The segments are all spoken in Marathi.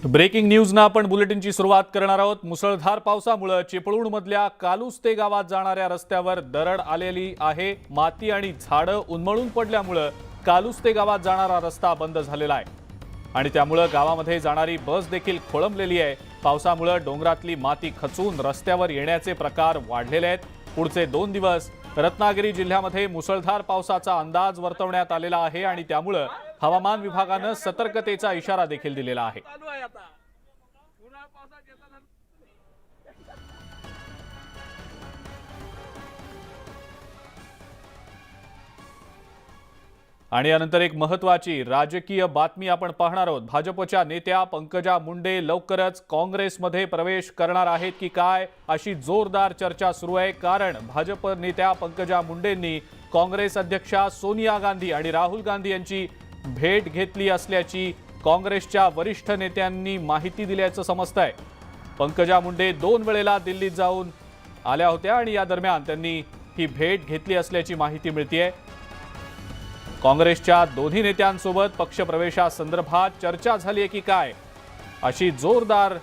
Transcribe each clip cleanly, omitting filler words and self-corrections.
ब्रेकिंग न्यूज आपण बुलेटिनची सुरुवात करणार आहोत। मुसळधार पावसामुळे चिपळूणमधल्या कालुस्ते गावात जाणाऱ्या रस्त्यावर दरड आलेली आहे। माती आणि झाडं उन्मळून पडल्यामुळे कालुस्ते गावात जाणारा रस्ता बंद झालेला आहे आणि त्यामुळे गावामध्ये जाणारी बस देखील खोळंबलेली आहे। पावसामुळे डोंगरातली माती खचून रस्त्यावर येण्याचे प्रकार वाढलेले आहेत। पुढचे 2 दिवस रत्नागिरी जिल्ह्यामध्ये मुसळधार पावसाचा अंदाज वर्तवण्यात आलेला आहे आणि त्यामुळे हवामान विभागाने सतर्कतेचा इशारा देखील दिलेला आहे। आणि यानंतर एक महत्त्वाची राजकीय बातमी आपण पाहणार आहोत। भाजपच्या नेत्या पंकजा मुंडे लवकरच काँग्रेसमध्ये प्रवेश करणार आहेत की काय अशी जोरदार चर्चा सुरू आहे। कारण भाजप नेत्या पंकजा मुंडेंनी काँग्रेस अध्यक्षा सोनिया गांधी आणि राहुल गांधी यांची भेट घेतली असल्याची काँग्रेसच्या वरिष्ठ नेत्यांनी माहिती दिल्याचं समजतंय। पंकजा मुंडे 2 वेळेला दिल्लीत जाऊन आल्या होत्या आणि या दरम्यान त्यांनी ही भेट घेतली असल्याची माहिती मिळतेय। काँग्रेसच्या दोन्ही नेत्यांसोबत पक्षप्रवेशासंदर्भात चर्चा झाली आहे की काय अशी जोरदार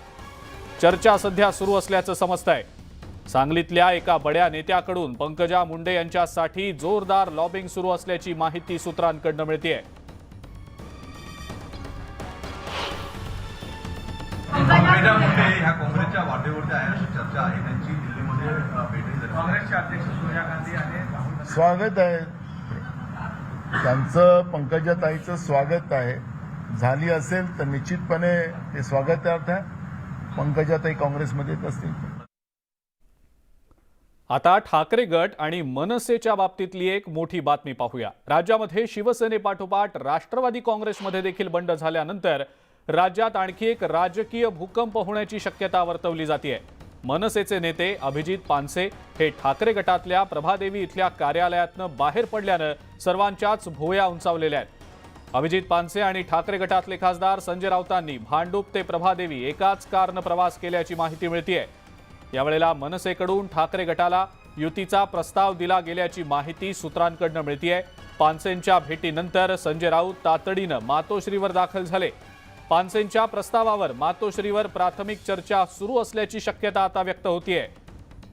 चर्चा सध्या सुरू असल्याचं समजतंय। सांगलीतल्या एका बड्या नेत्याकडून पंकजा मुंडे यांच्यासाठी जोरदार लॉबिंग सुरू असल्याची माहिती सूत्रांकडून मिळतेय। पंकजा मुंडे ह्या काँग्रेसच्या वाटेवरती आहे अशी चर्चा आहे। त्यांची दिल्लीमध्ये भेट झाली। काँग्रेसचे अध्यक्ष सोनिया गांधी आणि स्वागत आहे त्यांचं, पंकजाताईचं स्वागत आहे। झाली असेल तर निश्चितपणे ते स्वागतार्थ आहे। पंकजाताई काँग्रेसमध्ये येत असतील। आता ठाकरे गट आणि मनसेच्या बाबतीतली एक मोठी बातमी पाहूया। राज्यामध्ये शिवसेनेपाठोपाठ राष्ट्रवादी काँग्रेसमध्ये देखील बंड झाल्यानंतर राज्यात आणखी एक राजकीय भूकंप होण्याची शक्यता वर्तवली जाते। मनसेचे नेते अभिजित पानसे हे ठाकरे गटातल्या प्रभादेवी इथल्या कार्यालयातनं बाहेर पडल्यानं सर्वांच्याच भुवया उंचावलेल्या आहेत। अभिजित पानसे आणि ठाकरे गटातले खासदार संजय राऊतांनी भांडूप ते प्रभादेवी एकाच कारनं प्रवास केल्याची माहिती मिळतेय। यावेळेला मनसेकडून ठाकरे गटाला युतीचा प्रस्ताव दिला गेल्याची माहिती सूत्रांकडून मिळतेय। पानसेंच्या भेटीनंतर संजय राऊत तातडीनं मातोश्रीवर दाखल झाले। पानसेंच्या प्रस्तावावर मातोश्रीवर प्राथमिक चर्चा सुरू असल्याची शक्यता आता व्यक्त होतीये।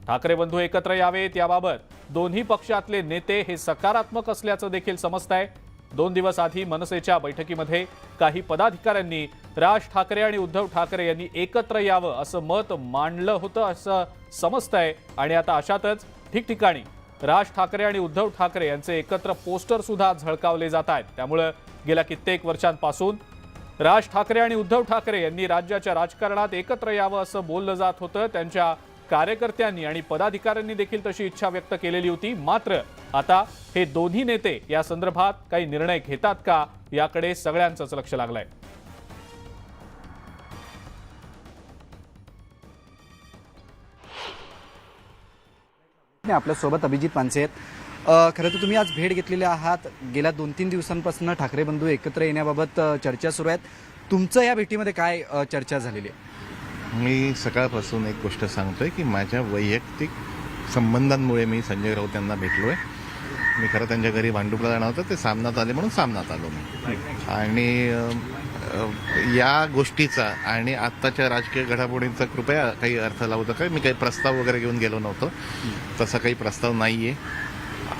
ठाकरे बंधू एकत्र यावेत याबाबत दोन्ही पक्षातले नेते हे सकारात्मक असल्याचं देखील समजतंय। 2 दिवस आधी मनसेच्या बैठकीमध्ये काही पदाधिकाऱ्यांनी राज ठाकरे आणि उद्धव ठाकरे यांनी एकत्र यावं असं मत मांडलं होतं असं समजतंय आणि आता अशातच ठिकठिकाणी राज ठाकरे आणि उद्धव ठाकरे यांचे एकत्र पोस्टर सुद्धा झळकावले जात आहेत। त्यामुळे गेल्या कित्येक वर्षांपासून राज ठाकरे आणि उद्धव ठाकरे यांनी राज्याच्या राजकारणात एकत्र यावं असं बोललं जात होतं। त्यांच्या कार्यकर्त्यांनी आणि पदाधिकाऱ्यांनी देखील तशी इच्छा व्यक्त केलेली होती। मात्र आता हे दोन्ही नेते या संदर्भात काही निर्णय घेतात का याकडे सगळ्यांचंच लक्ष लागलंय। आपल्यासोबत अभिजित पानसे आहेत। खरं तर तुम्ही आज भेट घेतलेली आहात। गेल्या 2-3 दिवसांपासून ठाकरे बंधू एकत्र येण्याबाबत चर्चा सुरू आहेत। तुमचं या भेटीमध्ये काय चर्चा झालेली आहे? मी सकाळपासून एक गोष्ट सांगतोय की माझ्या वैयक्तिक संबंधांमुळे मी संजय राऊत यांना भेटलोय। मी खरं त्यांच्या घरी भांडुपला जाणार होतं, ते सामनात आले म्हणून सामनात आलो मी। आणि या गोष्टीचा आणि आत्ताच्या राजकीय घडामोडींचा कृपया काही अर्थ लावतो काय? मी काही प्रस्ताव वगैरे घेऊन गेलो नव्हतो, तसा काही प्रस्ताव नाही आहे।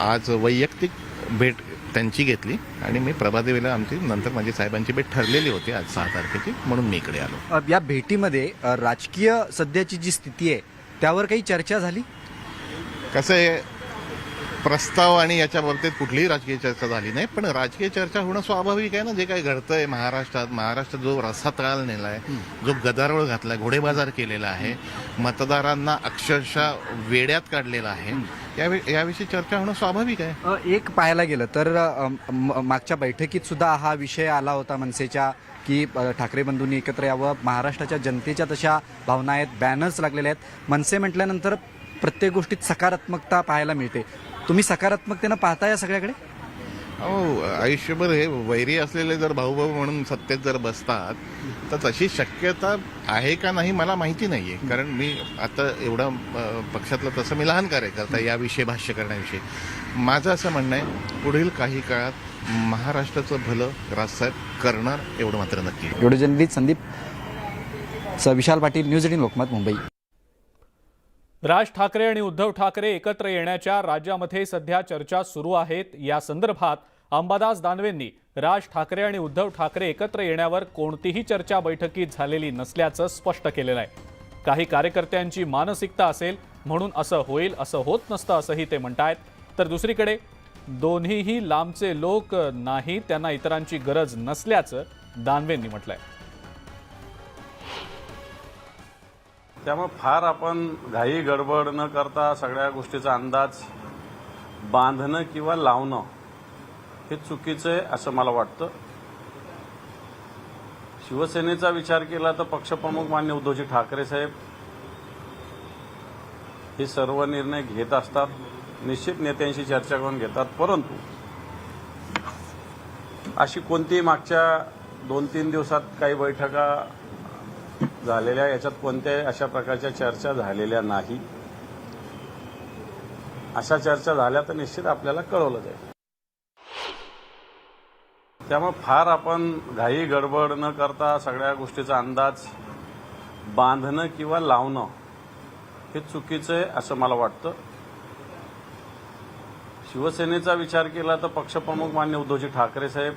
आज वैयक्तिक भेट त्यांची घेतली आणि मी प्रभादेवीला आमची नंतर माझी साहेबांची भेट ठरलेली होती आज 6 तारखेची, म्हणून मी इकडे आलो। या भेटीमध्ये राजकीय सध्याची जी स्थिती आहे त्यावर काही चर्चा झाली? कसं आहे, प्रस्ताव आणि याच्या बाबतीत कुठलीही राजकीय चर्चा झाली नाही, पण राजकीय चर्चा होणं स्वाभाविक आहे ना। जे काही घडतंय महाराष्ट्रात जो रसातळाल नेलाय, जो गदारोळ घातलाय, घोडेबाजार केलेला आहे, मतदारांना अक्षरशः वेड्यात काढलेला आहे, याविषयी चर्चा होणं स्वाभाविक आहे। एक पाहायला गेलं तर मागच्या बैठकीत सुद्धा हा विषय आला होता मनसेच्या की ठाकरे बंधूंनी एकत्र यावं। महाराष्ट्राच्या जनतेच्या तशा भावना आहेत, बॅनर्स लागलेले आहेत। मनसे म्हटल्यानंतर प्रत्येक गोष्टीत सकारात्मकता पाहायला मिळते। तुम्ही सकारात्मकतेनं पाहता या सगळ्याकडे? हो, आयुष्यभर हे वैरी असलेले जर भाऊ म्हणून सत्तेत जर बसतात तर तशी शक्यता आहे का नाही मला माहिती नाहीये। कारण मी आता एवढा पक्षातलं तसं मी लहान कार्यकर्ता याविषयी भाष्य करण्याविषयी माझं असं म्हणणं आहे, पुढील काही काळात महाराष्ट्राचं भलं राजसाहेब करणार एवढं मात्र नक्की। एवढं जनरीत संदीप विशाल पाटील, न्यूज 18 लोकमत, मुंबई. राज ठाकरे आणि उद्धव ठाकरे एकत्र येण्याच्या राज्यामध्ये सध्या चर्चा सुरू आहेत. या संदर्भात अंबादास दानवेंनी राज ठाकरे आणि उद्धव ठाकरे एकत्र येण्यावर कोणतीही चर्चा बैठकीत झालेली नसल्याचं स्पष्ट केलेलं आहे. काही कार्यकर्त्यांची मानसिकता असेल म्हणून असं होईल, असं होत नसतं असंही ते म्हणतायत. तर दुसरीकडे दोन्हीही लांबचे लोक नाही, त्यांना इतरांची गरज नसल्याचं दानवेंनी म्हटलंय. त्यामुळे फार आपण घाई गडबड न करता सगळ्या गोष्टीचा अंदाज बांधणं किंवा लावणं हे चुकीचं आहे असं मला वाटतं. शिवसेनेचा विचार केला तर पक्षप्रमुख मान्य उद्धवजी ठाकरे साहेब हे सर्व निर्णय घेत असतात. निश्चित नेत्यांशी चर्चा करून घेतात. परंतु अशी कोणतीही मागच्या 2-3 दिवसात काही बैठका झालेल्या, याच्यात कोणत्याही अशा प्रकारच्या चर्चा झालेल्या नाही. अशा चर्चा झाल्या तर निश्चित आपल्याला कळवलं जाईल. त्यामुळे फार आपण घाई गडबड न करता सगळ्या गोष्टीचा अंदाज बांधणं किंवा लावणं हे चुकीचं आहे असं मला वाटतं. शिवसेनेचा विचार केला तर पक्षप्रमुख मान्य उद्धवजी ठाकरे साहेब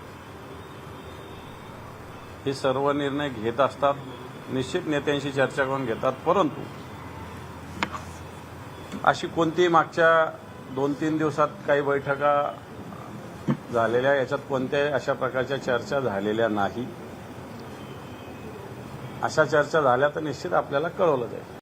हे सर्व निर्णय घेत असतात. निश्चित नेत्यांशी चर्चा करून घेतात. परंतु अशी कोणतीही मागच्या 2-3 दिवसात काही बैठका झालेल्या, याच्यात कोणत्याही अशा प्रकारच्या चर्चा झालेल्या नाही. अशा चर्चा झाल्या तर निश्चित आपल्याला कळवलं जाईल.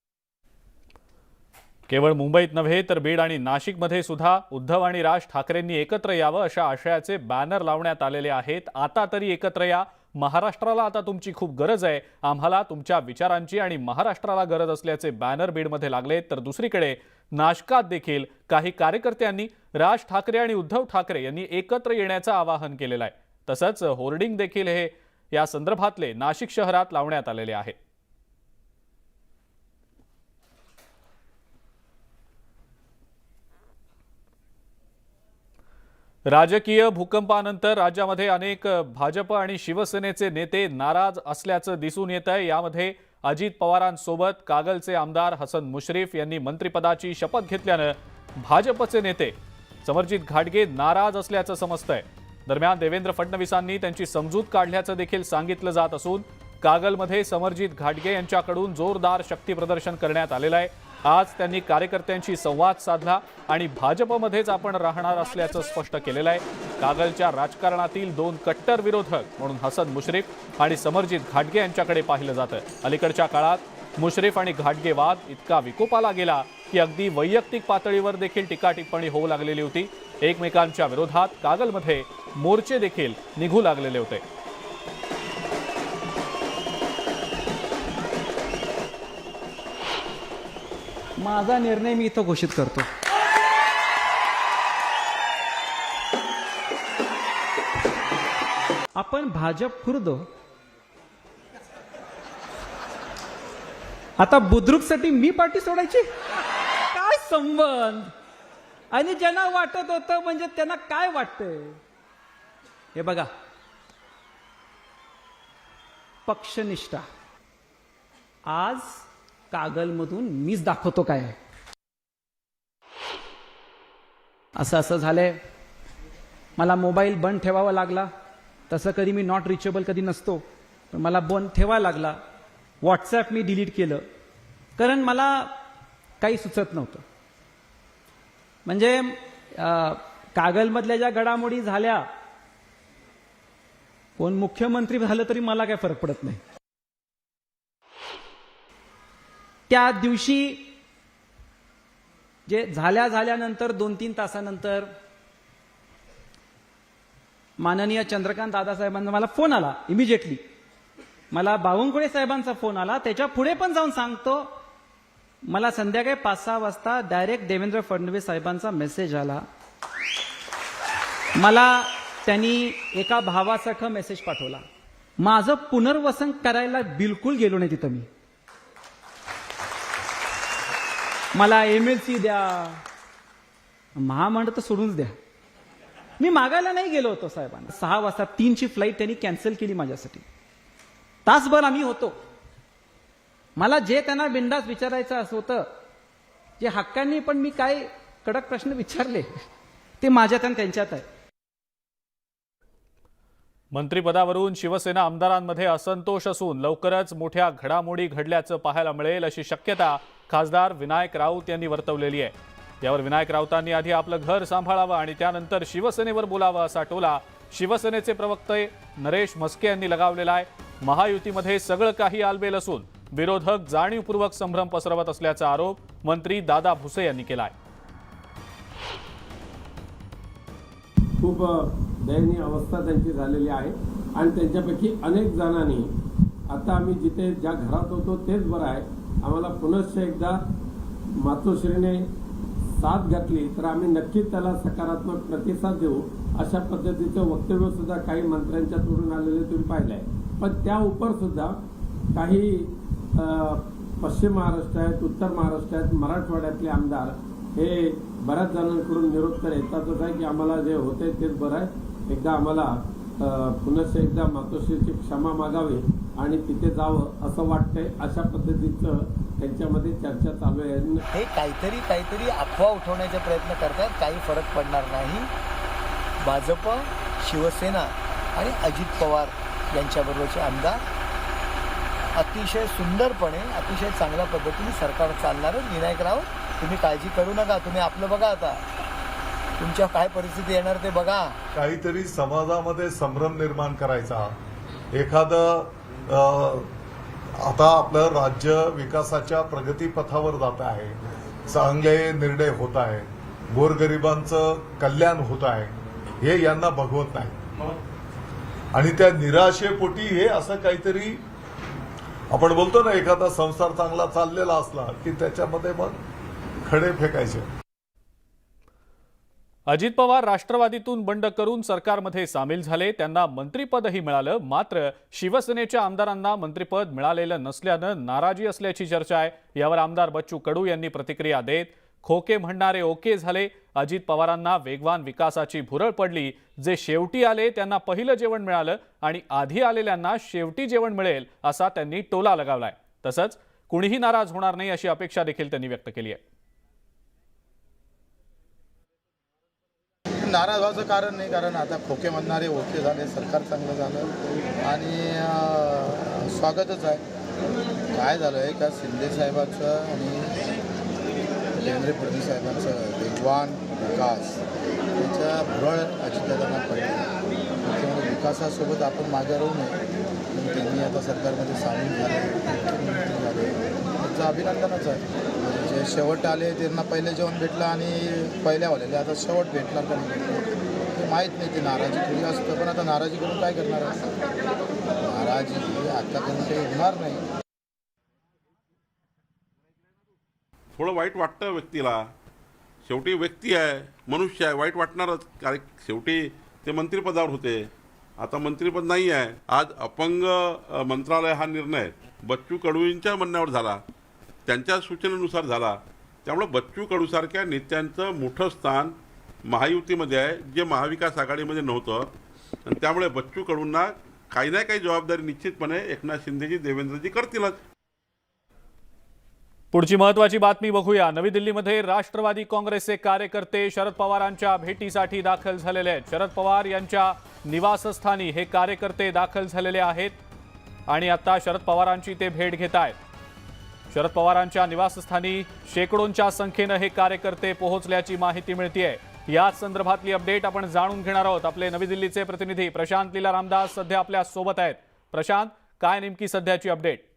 केवळ मुंबईत नव्हे तर बीड आणि नाशिकमध्ये सुद्धा उद्धव आणि राज ठाकरेंनी एकत्र यावं अशा आशयाचे बॅनर लावण्यात आलेले आहेत. आता तरी एकत्र या, महाराष्ट्राला आता तुमची खूप गरज आहे, आम्हाला तुमच्या विचारांची आणि महाराष्ट्राला गरज असल्याचे बॅनर बीडमध्ये लागले. तर दुसरीकडे नाशकात देखील काही कार्यकर्त्यांनी राज ठाकरे आणि उद्धव ठाकरे यांनी एकत्र येण्याचं आवाहन केलेलं आहे. तसंच होर्डिंग देखील हे या संदर्भातले नाशिक शहरात लावण्यात आलेले आहेत. राजकीय भूकंपानंतर राज्यामध्ये अनेक भाजप आणि शिवसेनेचे नेते नाराज असल्याचं दिसून येत आहे. यामध्ये अजित पवारांसोबत कागलचे आमदार हसन मुश्रीफ यांनी मंत्रिपदाची शपथ घेतल्यानं भाजपचे नेते समरजित घाटगे नाराज असल्याचं समजतंय. दरम्यान देवेंद्र फडणवीसांनी त्यांची समजूत काढल्याचं देखील सांगितलं जात असून कागलमध्ये समरजित घाटगे यांच्याकडून जोरदार शक्ती प्रदर्शन करण्यात आलेलं आहे. आज त्यांनी कार्यकर्त्यांशी संवाद साधला आणि भाजपमध्येच आपण राहणार असल्याचं स्पष्ट केलेलं आहे. कागलच्या राजकारणातील 2 कट्टर विरोधक म्हणून हसन मुश्रीफ आणि समरजित घाटगे यांच्याकडे पाहिलं जातं. अलीकडच्या काळात मुश्रीफ आणि घाटगे वाद इतका विकोपाला गेला की अगदी वैयक्तिक पातळीवर देखील टीका टिप्पणी होऊ लागलेली होती. एकमेकांच्या विरोधात कागलमध्ये मोर्चे देखील निघू लागलेले होते. माझा निर्णय मी इथं घोषित करतो. आपण भाजप खुर्द आता बुद्रुकसाठी मी पार्टी सोडायची? काय संबंध? आणि ज्यांना वाटत होतं म्हणजे त्यांना काय वाटतंय? हे बघा, पक्षनिष्ठा आज कागलमधून मीच दाखवतो काय आहे. असं झालंय, मला मोबाईल बंद ठेवावा लागला. तसं कधी मी नॉट रिचेबल कधी नसतो, पण मला बंद ठेवायला लागला. व्हॉट्सॲप मी डिलीट केलं कारण मला काही सुचत नव्हतं. म्हणजे कागलमधल्या ज्या घडामोडी झाल्या, कोण मुख्यमंत्री झालं तरी मला काय फरक पडत नाही. त्या दिवशी जे झाल्यानंतर 2-3 तासानंतर माननीय चंद्रकांत दादासाहेबांचा मला फोन आला. इमिजिएटली मला बावनकुळे साहेबांचा फोन आला. त्याच्या पुढे पण जाऊन सांगतो, मला संध्याकाळी 5-6 वाजता डायरेक्ट देवेंद्र फडणवीस साहेबांचा मेसेज आला. मला त्यांनी एका भावासह मेसेज पाठवला. माझं पुनर्वसन करायला बिलकुल गेलो नाही तिथं. मी मला MLC द्या, महामंडळ तर सोडूनच द्या. मी मागायला नाही गेलो होतो साहेबांना. 6 वाजता 3ची फ्लाईट त्यांनी कॅन्सल केली माझ्यासाठी. तासभर आम्ही होतो. मला जे त्यांना बिंदास विचारायचं असं होतं, जे हक्कांनी पण मी काय कडक प्रश्न विचारले ते माझ्यात आणि त्यांच्यात आहे. मंत्रिपदावरून शिवसेना आमदारांमध्ये असंतोष असून लवकरच मोठ्या घडामोडी घडल्याचं पाहायला मिळेल अशी शक्यता खासदार विनायक राऊत यांनी वर्तवलेली आहे. यावर विनायक राऊतांनी आधी आपलं घर सांभाळावं आणि त्यानंतर शिवसेनेवर बोलावं असा टोला शिवसेनेचे प्रवक्ते नरेश म्हस्के यांनी लगावलेला आहे. महायुतीमध्ये सगळं काही आलबेल असून विरोधक जाणीवपूर्वक संभ्रम पसरवत असल्याचा आरोप मंत्री दादा भुसे यांनी केला आहे. खूप दयनीय अवस्था त्यांची झालेली आहे आणि त्यांच्यापैकी अनेक जणांनी आता आम्ही जिथे ज्या घरात होतो तेच बरं आहे, आम्हाला पुनश्च एकदा मातोश्रीने साथ घातली तर आम्ही नक्कीच त्याला सकारात्मक प्रतिसाद देऊ अशा पद्धतीचं वक्तव्य सुद्धा काही मंत्र्यांच्या तोडून आलेले तुम्ही पाहिलं आहे. पण त्या उपर सुद्धा काही पश्चिम महाराष्ट्र आहेत, उत्तर महाराष्ट्र आहेत, मराठवाड्यातले आमदार हे बऱ्याच जणांकडून निरोप तर येतातच आहे की आम्हाला जे होते तेच बरं आहे, एकदा आम्हाला पुनश्च एकदा मातोश्रीची क्षमा मागावी आणि तिथे जावं असं वाटतंय. अशा पद्धतीचं त्यांच्यामध्ये चर्चा चालू आहे. हे काहीतरी अफवा उठवण्याचा प्रयत्न करतात. काही फरक पडणार नाही. भाजप, शिवसेना आणि अजित पवार यांच्याबरोबरचे आमदार अतिशय सुंदरपणे, अतिशय चांगल्या पद्धतीने सरकार चालणार. विनायक राऊत, तुम्ही काळजी करू नका, तुम्ही आपलं बघा, आता तुमच्या काय परिस्थिती येणार ते बघा. काहीतरी समाजामध्ये संभ्रम निर्माण करायचा, एखादं आता आपलं राज्य विकासाच्या प्रगतीपथावर जात आहे, चांगले निर्णय होत आहे, गोरगरिबांचं कल्याण होत आहे, हे यांना बघवत नाही. आणि त्या निराशेपोटी हे असं काहीतरी आपण बोलतो ना, एखादा संसार चांगला चाललेला असला की त्याच्यामध्ये मग खडे फेकायचे. अजित पवार राष्ट्रवादीतून बंड करून सरकारमध्ये सामील झाले. त्यांना मंत्रिपदही मिळालं. मात्र शिवसेनेच्या आमदारांना मंत्रिपद मिळालेलं नसल्यानं नाराजी असल्याची चर्चा आहे. यावर आमदार बच्चू कडू यांनी प्रतिक्रिया देत खोके म्हणणारे ओके झाले. अजित पवारांना वेगवान विकासाची भुरळ पडली. जे शेवटी आले त्यांना पहिलं जेवण मिळालं आणि आधी आलेल्यांना शेवटी जेवण मिळेल असा त्यांनी टोला लगावलाय. तसंच कुणीही नाराज होणार नाही अशी अपेक्षा देखील त्यांनी व्यक्त केली आहे. नाराज व्हायचं कारण नाही, कारण आता खोके म्हणणारे ओके झाले, सरकार चांगलं झालं आणि स्वागतच आहे. काय झालं आहे का शिंदे साहेबांचं आणि देवेंद्र फडणवीस साहेबांचं वेगवान विकास त्याच्या भुरळ अजितदादांना पडली. त्याच्यामुळे विकासासोबत आपण मागे राहू नये. त्यांनी आता सरकारमध्ये सामील झाले, मुख्यमंत्री झाले, त्याचं अभिनंदनच आहे. जे शेवट आले त्यांना पहिले जेवण भेटलं आणि पहिल्यावाल्याला आता शेवट भेटला पण ते माहीत नाही. ते नाराजी थोडी असतं, पण आता नाराजी करून काय करणार आहे? नाराजी आता करून काही होणार नाही. थोडं वाईट वाटतं व्यक्तीला. शेवटी व्यक्ती आहे, मनुष्य आहे, वाईट वाटणारच. कारण शेवटी ते मंत्रिपदावर होते, आता मंत्रिपद नाही आहे. आज अपंग मंत्रालय हा निर्णय बच्चू कडूंच्या म्हणण्यावर झाला, त्यांच्या सूचनेनुसार झाला. त्यामुळे बच्चू कडूसारख्या नेत्यांचं मोठं स्थान महायुतीमध्ये आहे, जे महाविकास आघाडीमध्ये नव्हतं. आणि त्यामुळे बच्चू कडूंना काही ना काही जबाबदारी निश्चितपणे एकनाथ शिंदेजी, देवेंद्रजी करतीलच. पुढची महत्त्वाची बातमी बघूया. नवी दिल्लीमध्ये राष्ट्रवादी काँग्रेसचे कार्यकर्ते शरद पवारांच्या भेटीसाठी दाखल झालेले आहेत. शरद पवार यांच्या निवासस्थानी हे कार्यकर्ते दाखल झालेले आहेत आणि आता शरद पवारांची ते भेट घेत आहेत. शरद पवारांच्या निवासस्थानी शेकडोंच्या संख्येनं हे कार्यकर्ते पोहोचल्याची माहिती मिळतेय. याच संदर्भातली अपडेट आपण जाणून घेणार आहोत. आपले नवी दिल्लीचे प्रतिनिधी प्रशांत लीला रामदास सध्या आपल्या सोबत आहेत. प्रशांत, काय नेमकी सध्याची अपडेट?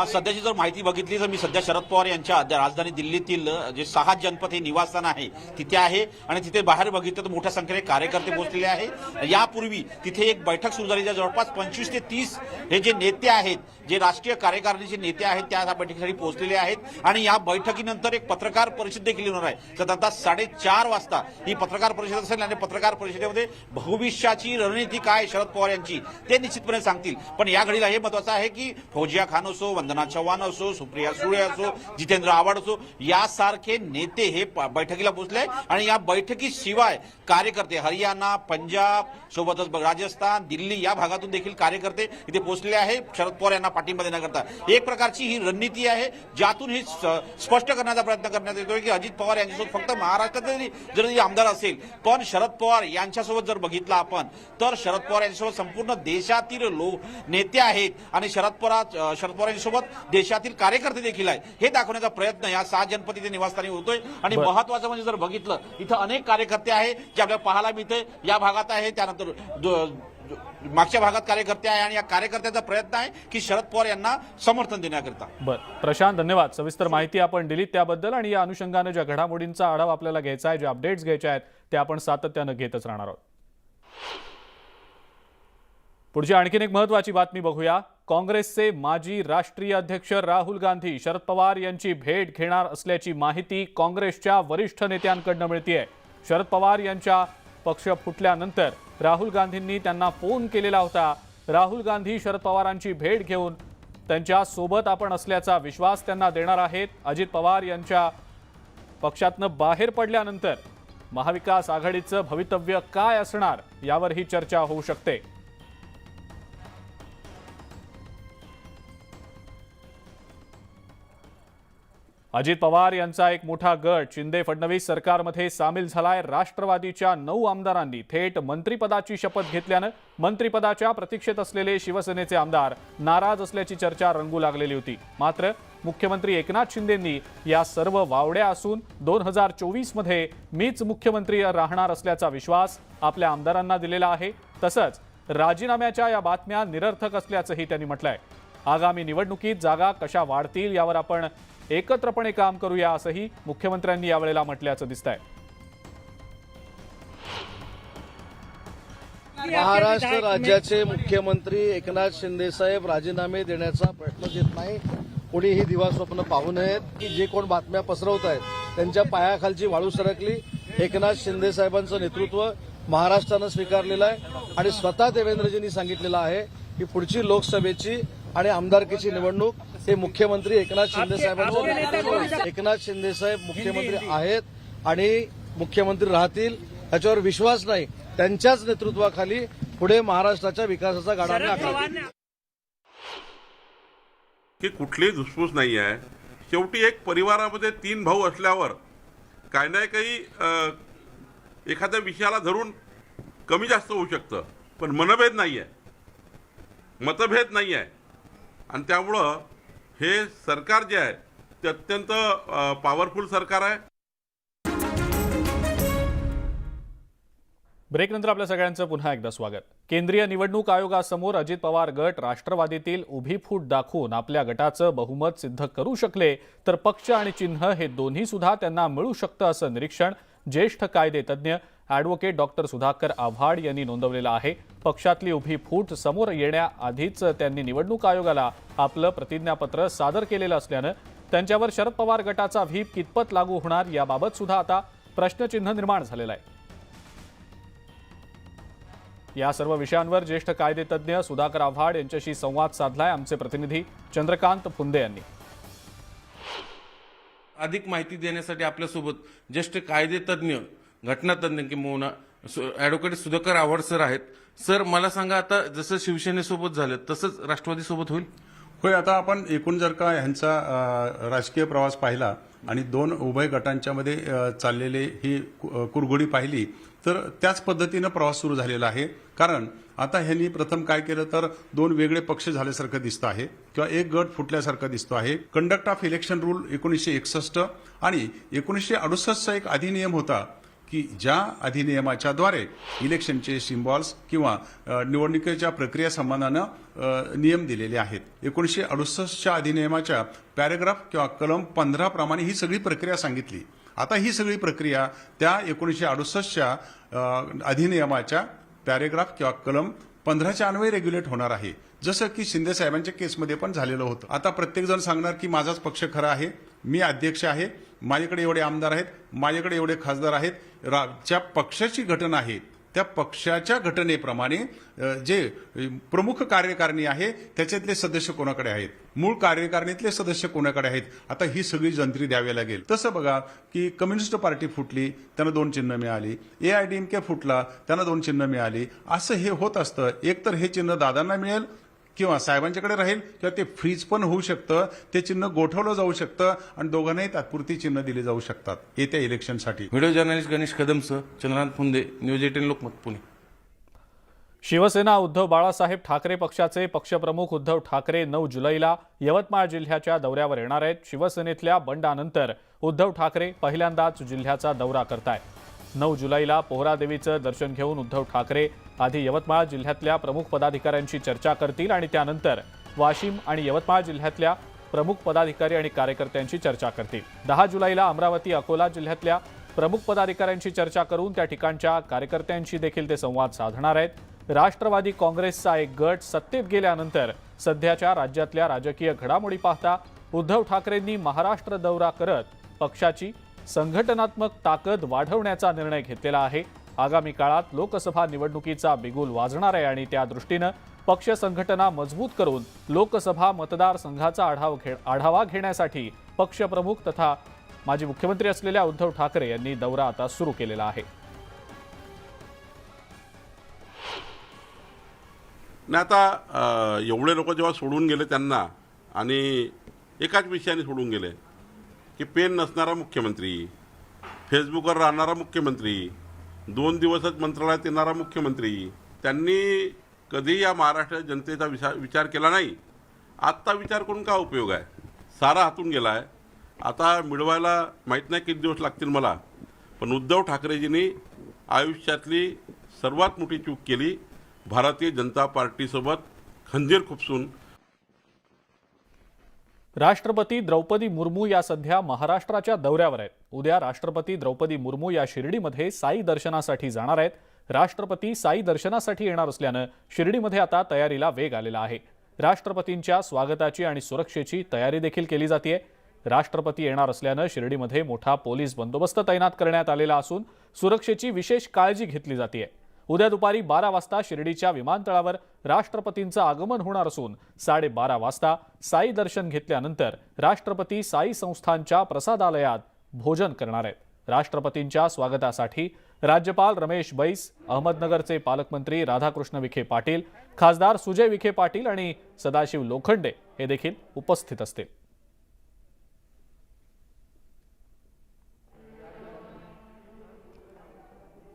सध्याची जर माहिती बघितली तर मी सध्या शरद पवार यांच्या राजधानी दिल्लीतील जे 6 जनपद हे निवासस्थान आहे तिथे आहे आणि तिथे बाहेर बघितलं तर मोठ्या संख्येने कार्यकर्ते पोहोचलेले आहेत. यापूर्वी तिथे एक बैठक सुरू झाली, जवळपास 25 ते 30 हे जे नेते आहेत, जे राष्ट्रीय कार्यकारिणीचे नेते आहेत, त्या बैठकीसाठी पोहोचलेले आहेत आणि या बैठकीनंतर एक पत्रकार परिषद देखील होणार आहे. साधारणतः 4:30 वाजता ही पत्रकार परिषद असेल आणि पत्रकार परिषदेमध्ये भविष्याची रणनीती काय शरद पवार यांची ते निश्चितपणे सांगतील. पण या घडीला हे महत्वाचं आहे की फौजिया खान असो, वंदना चव्हाण असो, सुप्रिया सुळे असो, जितेंद्र आव्हाड असो, यासारखे नेते हे बैठकीला पोहोचले आणि या बैठकीशिवाय कार्यकर्ते हरियाणा, पंजाब सोबतच राजस्थान, दिल्ली या भागातून देखील कार्यकर्ते इथे पोहोचलेले आहे शरद पवार यांना पाठिंबा देण्याकरता. एक प्रकारची ही रणनीती आहे ज्यातून हे स्पष्ट करण्याचा प्रयत्न करण्यात येतोय की अजित पवार यांच्यासोबत फक्त महाराष्ट्रात जरी आमदार असेल पण शरद पवार यांच्यासोबत जर बघितलं आपण तर शरद पवार यांच्यासोबत संपूर्ण देशातील नेते आहेत आणि शरद पवार यांच्यासोबत देशातील कार्यकर्ते देखील आहेत हे दाखवण्याचा प्रयत्न या 7 जनपद इथे निवासस्थानी होतोय. आणि महत्वाचं म्हणजे जर बघितलं इथं अनेक कार्यकर्ते आहेत जे आपल्याला पाहायला मिळते या भागात आहे, त्यानंतर मागच्या भागात कार्यकर्ते आहे आणि या कार्यकर्त्याचा प्रयत्न आहे की शरद पवार यांना समर्थन देण्याकरता. बरं प्रशांत, धन्यवाद. सविस्तर माहिती आपण दिलीत त्याबद्दल. आणि या अनुषंगानं ज्या घडामोडींचा आढावा आपल्याला घ्यायचा आहे, जे अपडेट्स घ्यायचे आहेत ते आपण सातत्यानं घेतच राहणार आहोत. पुढची आणखीन एक महत्वाची बातमी बघूया. काँग्रेसचे माजी राष्ट्रीय अध्यक्ष राहुल गांधी शरद पवार यांची भेट घेणार असल्याची माहिती काँग्रेसच्या वरिष्ठ नेत्यांकडून मिळतेय. शरद पवार यांच्या पक्ष फुटल्यानंतर राहुल गांधींनी त्यांना फोन केलेला होता. राहुल गांधी शरद पवारांची भेट घेऊन त्यांच्या सोबत आपण असल्याचा विश्वास त्यांना देणार आहेत. अजित पवार यांच्या पक्षातनं बाहेर पडल्यानंतर महाविकास आघाडीचं भवितव्य काय असणार यावर ही चर्चा होऊ शकते. अजित पवार यांचा एक मोठा गट शिंदे फडणवीस सरकारमध्ये सामील झालाय. राष्ट्रवादीच्या 9 आमदारांनी थेट मंत्रिपदाची शपथ घेतल्यानं मंत्रिपदाच्या प्रतीक्षेत असलेले शिवसेनेचे आमदार नाराज असल्याची चर्चा रंगू लागलेली होती. मात्र मुख्यमंत्री एकनाथ शिंदेंनी या सर्व वावड्या असून 2024 मध्ये मीच मुख्यमंत्री राहणार असल्याचा विश्वास आपल्या आमदारांना दिलेला आहे. तसंच राजीनाम्याच्या या बातम्या निरर्थक असल्याचंही त्यांनी म्हटलंय. आगामी निवडणुकीत जागा कशा वाढतील यावर आपण एकत्रपणे काम करूया असंही मुख्यमंत्र्यांनी यावेळेला म्हटल्याचं दिसतंय. महाराष्ट्र राज्याचे मुख्यमंत्री एकनाथ शिंदे साहेब राजीनामे देण्याचा प्रश्न येत नाही. कोणीही दिवास्वप्न पाहू नयेत की जे कोण बातम्या पसरवत आहेत त्यांच्या पायाखालची वाळू सरकली. एकनाथ शिंदे साहेबांचं नेतृत्व महाराष्ट्रानं स्वीकारलेलं आहे आणि स्वतः देवेंद्रजींनी सांगितलेलं आहे की पुढची लोकसभेची आणि आमदारकीची निवडणूक हे मुख्यमंत्री एकनाथ शिंदे साहेबांचं. एकनाथ शिंदे साहेब मुख्यमंत्री आहेत आणि मुख्यमंत्री राहतील याच्यावर विश्वास नाही. त्यांच्याच नेतृत्वाखाली पुढे महाराष्ट्राच्या विकासाचा गाडा आम्ही आखला. की कुठलीही धुसफूस नाही आहे. शेवटी एक परिवारामध्ये 3 भाऊ असल्यावर काही ना काही एखाद्या विषयाला धरून कमी जास्त होऊ शकतं पण मनभेद नाही आहे, मतभेद नाही आहे. आणि त्यामुळं हे सरकार जे आहे ते अत्यंत पॉवरफुल सरकार आहे. ब्रेकनंतर आपल्या सगळ्यांचं पुन्हा एकदा स्वागत. केंद्रीय निवडणूक आयोगासमोर अजित पवार गट राष्ट्रवादीतील उभी फूट दाखवून आपल्या गटाचं बहुमत सिद्ध करू शकले तर पक्ष आणि चिन्ह हे दोन्ही सुद्धा त्यांना मिळू शकतं असं निरीक्षण ज्येष्ठ कायदेतज्ञ ॲडव्होकेट डॉक्टर सुधाकर आव्हाड यांनी नोंदवलेलं आहे. पक्षातली उभी फूट समोर येण्याआधीच त्यांनी निवडणूक आयोगाला आपलं प्रतिज्ञापत्र सादर केलेलं असल्यानं त्यांच्यावर शरद पवार गटाचा व्हीप कितपत लागू होणार याबाबत सुद्धा आता प्रश्नचिन्ह निर्माण झालेलं आहे. या सर्व विषयांवर ज्येष्ठ कायदेतज्ञ सुधाकर आव्हाड यांच्याशी संवाद साधलाय आमचे प्रतिनिधी चंद्रकांत फुंदे यांनी. अधिक माहिती देण्यासाठी आपल्यासोबत ज्येष्ठ कायदेतज्ञ घटनातज्ञ किंवा ॲडव्होकेट सुधाकर आव्हाड सर आहेत. सर मला सांगा, आता जसं शिवसेनेसोबत झालं तसंच राष्ट्रवादीसोबत होईल? होय. आता आपण एकूण जर का ह्यांचा राजकीय प्रवास पाहिला आणि 2 उभय गटांच्या मध्ये चाललेली ही कुरघोडी पाहिली तर त्याच पद्धतीनं प्रवास सुरू झालेला आहे. कारण आता ह्यांनी प्रथम काय केलं तर 2 वेगळे पक्ष झाल्यासारखं दिसतं आहे किंवा एक गट फुटल्यासारखं दिसतो आहे. कंडक्ट ऑफ इलेक्शन रूल 1961 आणि 1968चा एक अधिनियम होता की ज्या अधिनियमाच्याद्वारे इलेक्शनचे सिम्बॉल्स किंवा निवडणुकीच्या प्रक्रिया संबंधानं नियम दिलेले आहेत. 1968च्या अधिनियमाच्या पॅरेग्राफ किंवा कलम 15 प्रमाणे ही सगळी प्रक्रिया सांगितली. आता ही सगळी प्रक्रिया त्या 1968च्या अधिनियमाच्या पॅरेग्राफ किंवा कलम 15च्या अन्वये रेग्युलेट होणार आहे. जसं की शिंदे साहेबांच्या केसमध्ये पण झालेलं होतं. आता प्रत्येक जण सांगणार की माझाच पक्ष खरा आहे, मी अध्यक्ष आहे, माझ्याकडे एवढे आमदार आहेत, माझ्याकडे एवढे खासदार आहेत. ज्या पक्षाची घटना आहे त्या पक्षाच्या घटनेप्रमाणे जे प्रमुख कार्यकारिणी आहे त्याच्यातले सदस्य कोणाकडे आहेत, मूळ कार्यकारिणीतले सदस्य कोणाकडे आहेत, आता ही सगळी जंत्री द्यावी लागेल. तसं बघा की कम्युनिस्ट पार्टी फुटली, त्यांना 2 चिन्ह मिळाली. AIDMK फुटला, त्यांना 2 चिन्ह मिळाली. असं हे होत असतं. एकतर हे चिन्ह दादांना मिळेल किंवा साहेबांच्याकडे राहील किंवा ते फ्रीज पण होऊ शकतं, ते चिन्ह गोठवलं जाऊ शकतं आणि दोघांनाही तात्पुरती चिन्ह दिली जाऊ शकतात येत्या इलेक्शनसाठी. व्हिडिओ जर्नलिस्ट गणेश कदमसह चंद्रकांत फुंदे, न्यूज 18 लोकमत, पुणे. शिवसेना उद्धव बाळासाहेब ठाकरे पक्षाचे पक्षप्रमुख उद्धव ठाकरे 9 जुलैला यवतमाळ जिल्ह्याच्या दौऱ्यावर येणार आहेत. शिवसेनेतल्या बंडानंतर उद्धव ठाकरे पहिल्यांदाच जिल्ह्याचा दौरा करतायत. 9 जुलैला पोहरादेवीचं दर्शन घेऊन उद्धव ठाकरे आधी यवतमाळ जिल्ह्यातल्या प्रमुख पदाधिकाऱ्यांशी चर्चा करतील आणि त्यानंतर वाशिम आणि यवतमाळ जिल्ह्यातल्या प्रमुख पदाधिकारी आणि कार्यकर्त्यांशी चर्चा करतील. 10 जुलैला अमरावती अकोला जिल्ह्यातल्या प्रमुख पदाधिकाऱ्यांशी चर्चा करून त्या ठिकाणच्या कार्यकर्त्यांशी देखील ते संवाद साधणार आहेत. राष्ट्रवादी काँग्रेसचा एक गट सत्तेत गेल्यानंतर सध्याच्या राज्यातल्या राजकीय घडामोडी पाहता उद्धव ठाकरेंनी महाराष्ट्र दौरा करत पक्षाची संघटनात्मक ताकद वाढवण्याचा निर्णय घेतलेला आहे. आगामी काळात लोकसभा निवडणुकीचा बिगुल वाजणार आहे आणि त्या दृष्टीनं पक्ष संघटना मजबूत करून लोकसभा मतदारसंघाचा आढावा घेण्यासाठी पक्षप्रमुख तथा माजी मुख्यमंत्री असलेल्या उद्धव ठाकरे यांनी दौरा आता सुरू केलेला आहे. नाही आता एवढे लोक जेव्हा सोडून गेले त्यांना आणि एकाच विषयाने सोडून गेले की पेन नसणारा मुख्यमंत्री, फेसबुकवर राहणारा मुख्यमंत्री, 2 दिवसच मंत्रालयात येणारा मुख्यमंत्री, त्यांनी कधी या महाराष्ट्र जनतेचा विचार केला नाही. आत्ता विचार करून का उपयोग आहे? सारा हातून गेला आहे. आता मिळवायला माहीत नाही किती दिवस लागतील मला, पण उद्धव ठाकरेजींनी आयुष्यातली सर्वात मोठी चूक केली. भारतीय जनता पार्टीसोबत खंजीर खुपसून. राष्ट्रपती द्रौपदी मुर्मू या सध्या महाराष्ट्राच्या दौऱ्यावर आहेत. उद्या राष्ट्रपती द्रौपदी मुर्मू या शिर्डीमध्ये साई दर्शनासाठी जाणार आहेत. राष्ट्रपती साई दर्शनासाठी येणार असल्यानं शिर्डीमध्ये आता तयारीला वेग आलेला आहे. राष्ट्रपतींच्या स्वागताची आणि सुरक्षेची तयारी देखील केली जाते. राष्ट्रपती येणार असल्यानं शिर्डीमध्ये मोठा पोलीस बंदोबस्त तैनात करण्यात आलेला असून सुरक्षेची विशेष काळजी घेतली जाते. उद्या दुपारी 12 वाजता शिर्डीच्या विमानतळावर राष्ट्रपतींचं आगमन होणार असून 12:30 वाजता साई दर्शन घेतल्यानंतर राष्ट्रपती साई संस्थानच्या प्रसादालयात भोजन करणार आहेत. राष्ट्रपतींच्या स्वागतासाठी राज्यपाल रमेश बैस, अहमदनगरचे पालकमंत्री राधाकृष्ण विखे पाटील, खासदार सुजय विखे पाटील आणि सदाशिव लोखंडे हे देखील उपस्थित असतील.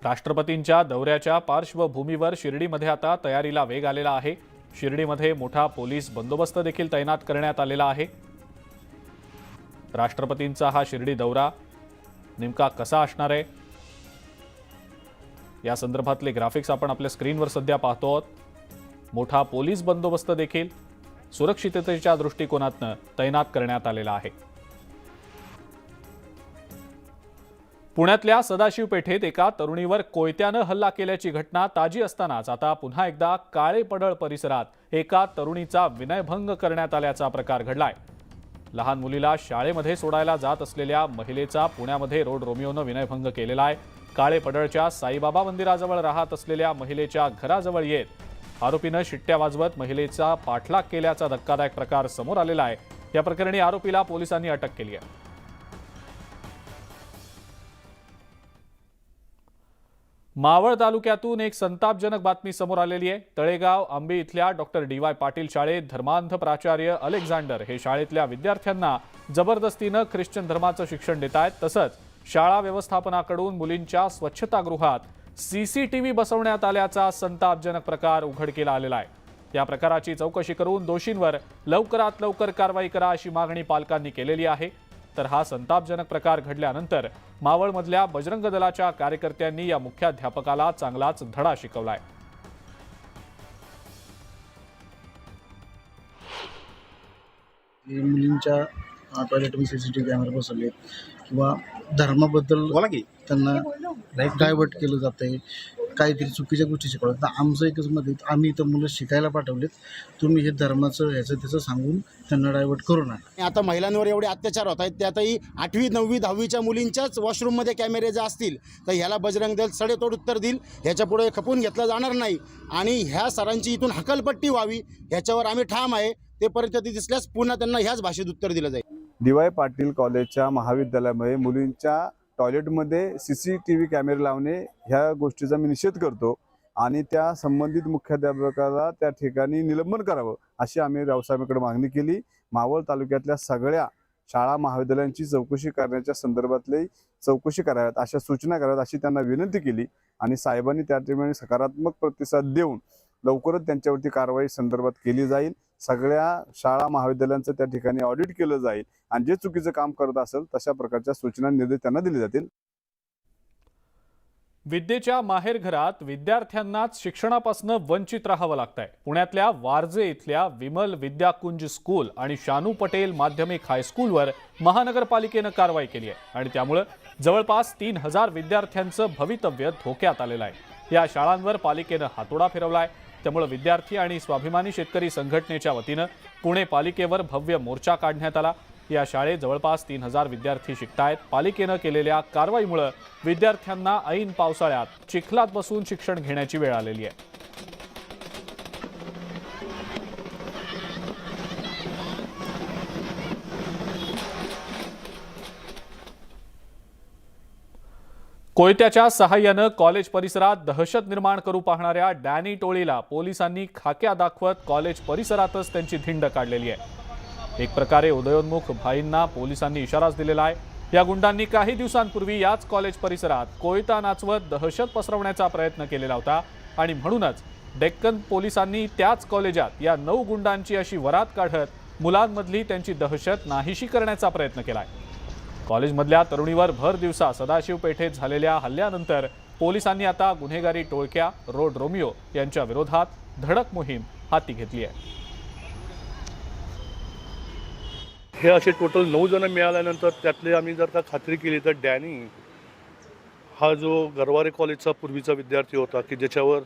राष्ट्रपतींच्या दौऱ्याच्या पार्श्वभूमीवर शिर्डीमध्ये आता तयारीला वेग आलेला आहे. शिर्डीमध्ये मोठा पोलीस बंदोबस्त देखील तैनात करण्यात आलेला आहे. राष्ट्रपतींचा हा शिर्डी दौरा नेमका कसा असणार आहे या संदर्भातले ग्राफिक्स आपण आपल्या स्क्रीनवर सध्या पाहतो आहोत. मोठा पोलीस बंदोबस्त देखील सुरक्षिततेच्या दृष्टिकोनातून तैनात करण्यात आलेला आहे. पुण्यातल्या सदाशिव पेठेत एका तरुणीवर कोयत्यानं हल्ला केल्याची घटना ताजी असतानाच आता पुन्हा एकदा काळेपडळ परिसरात एका तरुणीचा विनयभंग करण्यात आल्याचा प्रकार घडलाय. लहान मुलीला शाळेमध्ये सोडायला जात असलेल्या महिलेचा पुण्यामध्ये रोड रोमिओनं विनयभंग केलेला आहे. काळेपडळच्या साईबाबा मंदिराजवळ राहत असलेल्या महिलेच्या घराजवळ येत आरोपीनं शिट्ट्या वाजवत महिलेचा पाठलाग केल्याचा धक्कादायक प्रकार समोर आलेला आहे. या प्रकरणी आरोपीला पोलिसांनी अटक केली आहे. मावळ तालुक्यातून एक संतापजनक बातमी समोर आलेली आहे. तळेगाव आंबे इथल्या डॉक्टर DY पाटील शाळेत धर्मांध प्राचार्य अलेक्झांडर हे शाळेतल्या विद्यार्थ्यांना जबरदस्तीनं ख्रिश्चन धर्माचं शिक्षण देत आहेत. तसंच शाळा व्यवस्थापनाकडून मुलींच्या स्वच्छतागृहात CCTV बसवण्यात आल्याचा संतापजनक प्रकार उघडकीला आलेला आहे. या प्रकाराची चौकशी करून दोषींवर लवकरात लवकर कारवाई करा अशी मागणी पालकांनी केलेली आहे. तर हा संतापजनक प्रकार घडल्यानंतर मावळमधल्या बजरंग दलाच्या कार्यकर्त्यांनी या मुख्याध्यापकाला चांगलाच धडा शिकवलाय. मुलींच्या टॉयलेटमध्ये CCTV कॅमेरे बसवले किंवा धर्माबद्दल त्यांना डायव्हर्ट केलं जात आहे. काहीतरी चुकीच्या गोष्टी शिकवतात. तर आमचं एकच मत आहे, आम्ही इथं मुलं शिकायला पाठवलेत, तुम्ही हे धर्माचं ह्याचं त्याचं सांगून त्यांना डायव्हर्ट करू नका. आता महिलांवर एवढे अत्याचार होत आहेत, त्यातही 8वी 9वी 10वीच्या मुलींच्याच वॉशरूममध्ये कॅमेरे जर असतील तर ह्याला बजरंग दल सडेतोड उत्तर देईल, ह्याच्यापुढे खपून घेतला जाणार नाही आणि ह्या सरांची इथून हकलपट्टी व्हावी ह्याच्यावर आम्ही ठाम आहे. ते परिस्थिती दिसल्यास पुन्हा त्यांना ह्याच भाषेत उत्तर दिलं जाईल. डी.वाय. पाटील कॉलेजच्या महाविद्यालयामध्ये मुलींच्या टॉयलेटमध्ये CCTV कॅमेरे लावणे ह्या गोष्टीचा मी निषेध करतो आणि त्या संबंधित मुख्याध्यापकाला त्या ठिकाणी निलंबन करावं अशी आम्ही रावसाहेबांकडे मागणी केली. मावळ तालुक्यातल्या सगळ्या शाळा महाविद्यालयांची चौकशी करण्याच्या संदर्भातली चौकशी कराव्यात अशा सूचना कराव्यात अशी त्यांना विनंती केली आणि साहेबांनी त्या ठिकाणी सकारात्मक प्रतिसाद देऊन लवकरच त्यांच्यावरती कारवाई संदर्भात केली जाईल. सगळ्या शाळा महाविद्यालयांचं त्या ठिकाणी ऑडिट केलं जाईल आणि जे चुकीचं काम करत असेल तशा प्रकारच्या सूचना निर्देश त्यांना दिले जातील. विद्येच्या माहेरघरात विद्यार्थ्यांनाच शिक्षणापासून वंचित राहावं लागतंय. पुण्यातल्या वारजे इथल्या विमल विद्याकुंज स्कूल आणि शानू पटेल माध्यमिक हायस्कूलवर महानगरपालिकेनं कारवाई केली आहे आणि त्यामुळे जवळपास 3000 विद्यार्थ्यांचं भवितव्य धोक्यात आलेलं आहे. या शाळांवर पालिकेनं हातोडा फिरवलाय. त्यामुळे विद्यार्थी आणि स्वाभिमानी शेतकरी संघटनेच्या वतीनं पुणे पालिकेवर भव्य मोर्चा काढण्यात आला. या शाळेत जवळपास 3000 विद्यार्थी शिकतायत. पालिकेनं केलेल्या कारवाईमुळे विद्यार्थ्यांना ऐन पावसाळ्यात चिखलात बसून शिक्षण घेण्याची वेळ आलेली आहे. कोयत्याच्या सहाय्यानं कॉलेज परिसरात दहशत निर्माण करू पाहणाऱ्या डॅनी टोळीला पोलिसांनी खाक्या दाखवत कॉलेज परिसरातच त्यांची धिंड काढलेली आहे. एक प्रकारे उदयोन्मुख भाईंना पोलिसांनी इशाराच दिलेला आहे. या गुंडांनी काही दिवसांपूर्वी याच कॉलेज परिसरात कोयता नाचवत दहशत पसरवण्याचा प्रयत्न केलेला होता आणि म्हणूनच डेक्कन पोलिसांनी त्याच कॉलेजात या 9 गुंडांची अशी वरात काढत मुलांमधली त्यांची दहशत नाहीशी करण्याचा प्रयत्न केलाय. कॉलेजमधल्या तरुणीवर भर दिवसा सदाशिव पेठेत झालेल्या हल्ल्यानंतर पोलिसांनी आता गुन्हेगारी टोळक्या रोड रोमिओ यांच्या विरोधात धडक मोहीम हाती घेतली आहे. हे असे टोटल 9 जण मिळाल्यानंतर त्यातले आम्ही जर का खात्री केली तर डॅनी हा जो गरवारे कॉलेजचा पूर्वीचा विद्यार्थी होता की ज्याच्यावर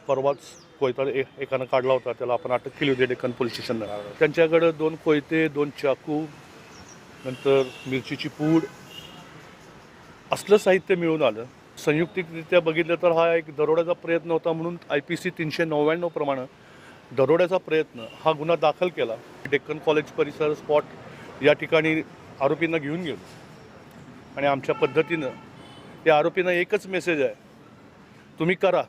परवाच कोयता एकानं काढला होता, त्याला आपण अटक केली होती डेक्कन पोलीस स्टेशनला. त्यांच्याकडे 2 कोयते, 2 चाकू, नंतर मिरचीची पूड असलं साहित्य मिळून आलं. संयुक्तिकरित्या बघितलं तर हा एक दरोड्याचा प्रयत्न होता म्हणून IPC 399 प्रमाणे दरोड्याचा प्रयत्न हा गुन्हा दाखल केला. डेक्कन कॉलेज परिसर स्पॉट या ठिकाणी आरोपींना घेऊन गेलो आणि आमच्या पद्धतीनं या आरोपींना एकच मेसेज आहे, तुम्ही करा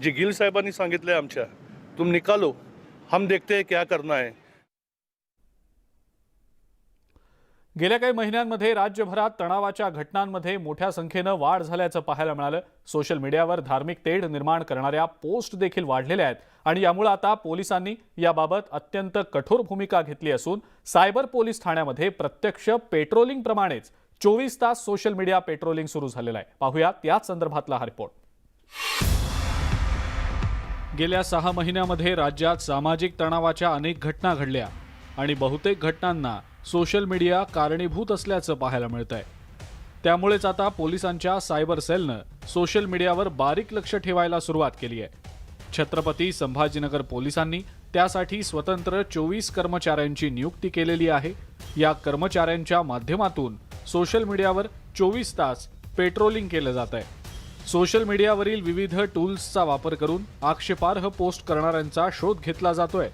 जे गिल साहेबांनी सांगितलं आहे आमच्या, तुम निकालो, हम देखते हैं क्या करना है. गेल्या काही महिन्यांमध्ये राज्यभरात तणावाच्या घटनांमध्ये मोठ्या संख्येनं वाढ झाल्याचं पाहायला मिळालं. सोशल मीडियावर धार्मिक तेढ निर्माण करणाऱ्या पोस्ट देखील वाढलेल्या आहेत आणि यामुळे आता पोलिसांनी याबाबत अत्यंत कठोर भूमिका घेतली असून सायबर पोलीस ठाण्यामध्ये प्रत्यक्ष पेट्रोलिंग प्रमाणेच 24 तास सोशल मीडिया पेट्रोलिंग सुरू झालेलं आहे. पाहूया त्याच संदर्भातला हा रिपोर्ट. गेल्या 6 महिन्यामध्ये राज्यात सामाजिक तणावाच्या अनेक घटना घडल्या आणि बहुतेक घटनांना सोशल मीडिया कारणीभूत असल्याचं पाहायला मिळतंय. त्यामुळेच आता पोलिसांच्या सायबर सेलनं सोशल मीडियावर बारीक लक्ष ठेवायला सुरुवात केली आहे. छत्रपती संभाजीनगर पोलिसांनी त्यासाठी स्वतंत्र 24 कर्मचाऱ्यांची नियुक्ती केलेली आहे. या कर्मचाऱ्यांच्या माध्यमातून सोशल मीडियावर 24 तास पेट्रोलिंग केलं जात आहे. सोशल मीडियावरील विविध टूल्सचा वापर करून आक्षेपार्ह पोस्ट करणाऱ्यांचा शोध घेतला जातोय.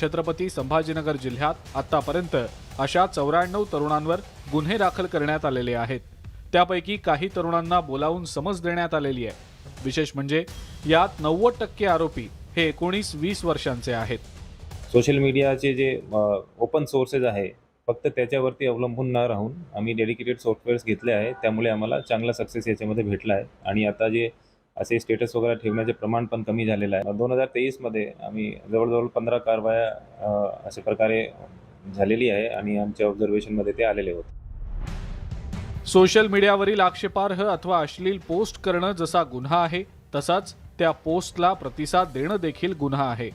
छत्रपती संभाजीनगर जिल्ह्यात आतापर्यंत अशा 94 तरुणांवर गुन्हे दाखल करण्यात आलेले आहेत. त्यापैकी काही तरुणांना बोलावून समज देण्यात आलेली आहे. विशेष म्हणजे यात 90% आरोपी हे 19-20 वर्षांचे आहेत. सोशल मीडियाचे जे ओपन सोर्सेस आहे फक्त त्याच्यावरती अवलंबून न राहून आम्ही डेडिकेटेड सॉफ्टवेअर्स घेतले आहे. त्यामुळे आम्हाला चांगला सक्सेस याच्यामध्ये भेटला आहे आणि आता जे असे स्टेटस वगैरे ठेवण्याचे प्रमाण पण कमी झालेलं आहे. 2023 मध्ये आम्ही जवळजवळ 15 कारवाया अशा प्रकारे झालेली आहे आणि आमच्या ऑब्झर्वेशनमध्ये ते आलेले होते. सोशल मीडियावरील आक्षेपार्ह अथवा अश्लील पोस्ट करणं जसा गुन्हा आहे तसाच त्या पोस्टला प्रतिसाद देणं देखील गुन्हा आहे.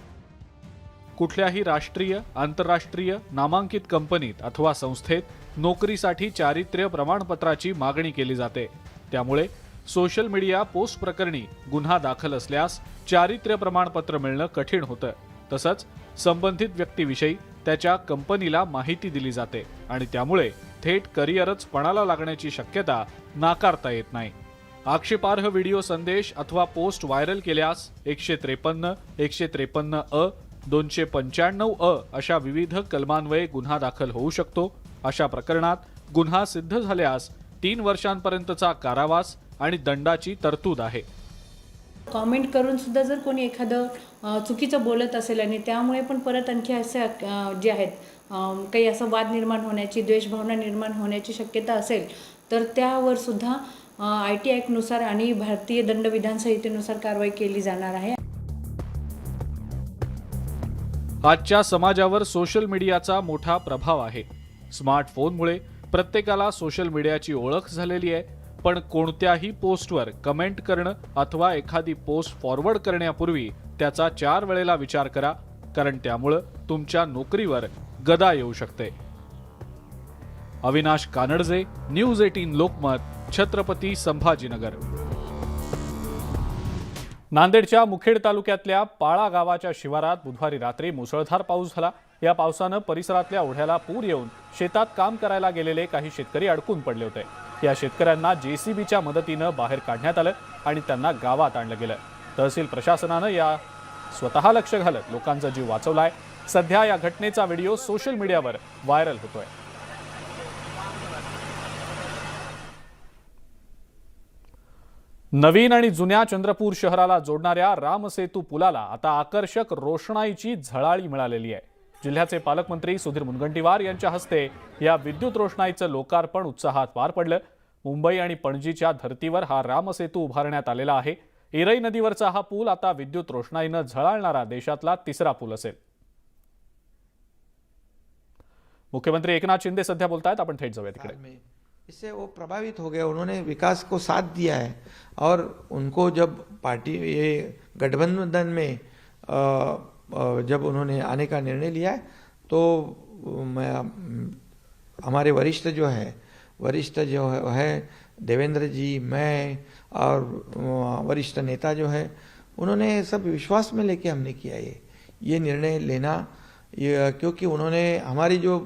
कुठल्याही राष्ट्रीय, आंतरराष्ट्रीय नामांकित कंपनीत अथवा संस्थेत नोकरीसाठी चारित्र्य प्रमाणपत्राची मागणी केली जाते. त्यामुळे सोशल मीडिया पोस्ट प्रकरणी गुन्हा दाखल असल्यास चारित्र्य प्रमाणपत्र मिळणं कठीण होतं. तसंच संबंधित व्यक्तीविषयी त्याच्या कंपनीला माहिती दिली जाते आणि त्यामुळे थेट करिअरच पणाला लागण्याची शक्यता नाकारता येत नाही. आक्षेपार्ह व्हिडिओ संदेश अथवा पोस्ट व्हायरल केल्यास 153, 153 अ, 295 अ अशा विविध कलमान्वये गुन्हा दाखल होऊ शकतो. अशा प्रकरणात गुन्हा सिद्ध झाल्यास 3 वर्षांपर्यंतचा कारावास आणि दंडाची तरतूद आहे. कॉमेंट करून सुद्धा जर कोणी एखादं चुकीचं बोलत असेल आणि त्यामुळे पण परत आणखी असे जे आहेत काही असा वाद निर्माण होण्याची, द्वेषभावना निर्माण होण्याची शक्यता असेल तर त्यावर सुद्धा IT ॲक्टनुसार आणि भारतीय दंडविधान संहितेनुसार कारवाई केली जाणार आहे. आजच्या समाजावर सोशल मीडियाचा मोठा प्रभाव आहे. स्मार्टफोनमुळे प्रत्येकाला सोशल मीडियाची ओळख झालेली आहे. पण कोणत्याही पोस्टवर कमेंट करणं अथवा एखादी पोस्ट फॉरवर्ड करण्यापूर्वी त्याचा 4 वेळेला विचार करा, कारण त्यामुळं तुमच्या नोकरीवर गदा येऊ शकते. अविनाश कानडजे, न्यूज 18 लोकमत, छत्रपती संभाजीनगर. नांदेडच्या मुखेड तालुक्यातल्या पाळा गावाच्या शिवारात बुधवारी रात्री मुसळधार पाऊस झाला. या पावसानं परिसरातल्या ओढ्याला पूर येऊन शेतात काम करायला गेलेले काही शेतकरी अडकून पडले होते. या शेतकऱ्यांना JCBच्या मदतीनं बाहेर काढण्यात आलं आणि त्यांना गावात आणलं गेलं. तहसील प्रशासनानं या स्वतः लक्ष घालत लोकांचा जीव वाचवलाय. सध्या या घटनेचा व्हिडिओ सोशल मीडियावर व्हायरल होतोय. नवीन आणि जुन्या चंद्रपूर शहराला जोडणाऱ्या रामसेतू पुलाला आता आकर्षक रोषणाईची झळाळी मिळालेली आहे. जिल्ह्याचे पालकमंत्री सुधीर मुनगंटीवार यांच्या हस्ते या विद्युत रोषणाईचं लोकार्पण उत्साहात पार पडलं. मुंबई आणि पणजीच्या धर्तीवर हा रामसेतू उभारण्यात आलेला आहे. इरई नदीवरचा हा पूल आता विद्युत रोषणाईनं झळाळणारा देशातला 3रा पूल असेल. मुख्यमंत्री एकनाथ शिंदे सध्या बोलतायत. आपण थेट जाऊया तिकडे. इससे वो प्रभावित हो गए, उन्होंने विकास को साथ दिया है और उनको जब पार्टी ये गठबंधन में जब उन्होंने आने का निर्णय लिया है तो हमारे वरिष्ठ जो है देवेंद्र जी, मैं और वरिष्ठ नेता जो है उन्होंने सब विश्वास में लेके हमने किया ये निर्णय लेना, क्योंकि उन्होंने हमारी जो